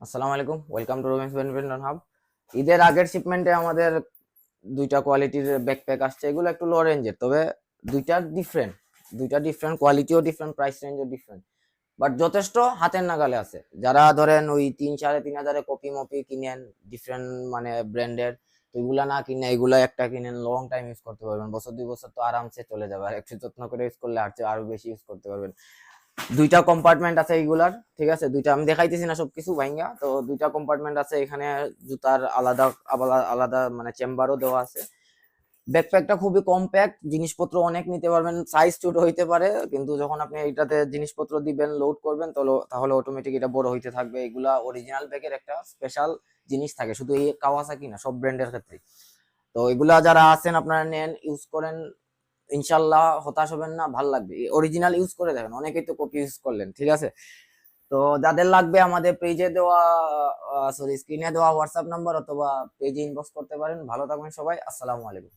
আসসালামু আলাইকুম, welcome to রোমেন্স badminton hub. ঈদের আগের শিপমেন্টে আমাদের দুইটা কোয়ালিটির ব্যাকপ্যাক আসছে। এগুলো একটু লো রেঞ্জের, তবে দুইটা ডিফারেন্ট কোয়ালিটিও ডিফারেন্ট, প্রাইস রেঞ্জও ডিফারেন্ট, বাট যথেষ্ট হাতের নাগালে আছে। যারা ধরেন ওই 3-3.5 হাজারে কপি মপি কিনেন ডিফারেন্ট মানে ব্র্যান্ডের, তো এগুলা না কিনে এগুলা একটা কিনেন, লং টাইম ইউজ করতে পারবেন, বছর 2 বছর তো আরামসে চলে যাবে। আর একটু যত্ন করে ইউজ করলে আরো বেশি ইউজ করতে পারবেন। দুইটা কম্পার্টমেন্ট আছে এইগুলার, ঠিক আছে। দুইটা আমি দেখাইতেছি না সবকিছু ভাইঙ্গা, তো দুইটা কম্পার্টমেন্ট আছে এখানে। জুতার আলাদা আলাদা আলাদা মানে চেম্বারও দেওয়া আছে। ব্যাকপ্যাকটা খুবই কম্প্যাক্ট, জিনিসপত্র অনেক নিতে পারবেন। সাইজ ছোট হইতে পারে, কিন্তু যখন আপনি এটাতে জিনিসপত্র দিবেন, লোড করবেন, তাহলে অটোমেটিক এটা বড় হইতে থাকবে। এগুলা অরিজিনাল ব্যাগের একটা স্পেশাল জিনিস থাকে, শুধু এই কাওয়াসাকি না, সব ব্র্যান্ডের ক্ষেত্রে। তো এগুলা যারা আছেন আপনারা নেন, ইউজ করেন, ইনশাল্লাহ হতাশ হবেন না, ভাল লাগবে। অরিজিনাল ইউজ করে দেখেন, অনেকেই তো কপি ইউজ করলেন, ঠিক আছে। তো যাদের লাগবে আমাদের পেজে দেওয়া, সরি স্ক্রিনে দেওয়া হোয়াটসঅ্যাপ নাম্বার অথবা পেজে ইনবক্স করতে পারেন। ভালো থাকবেন সবাই, আসসালামু আলাইকুম।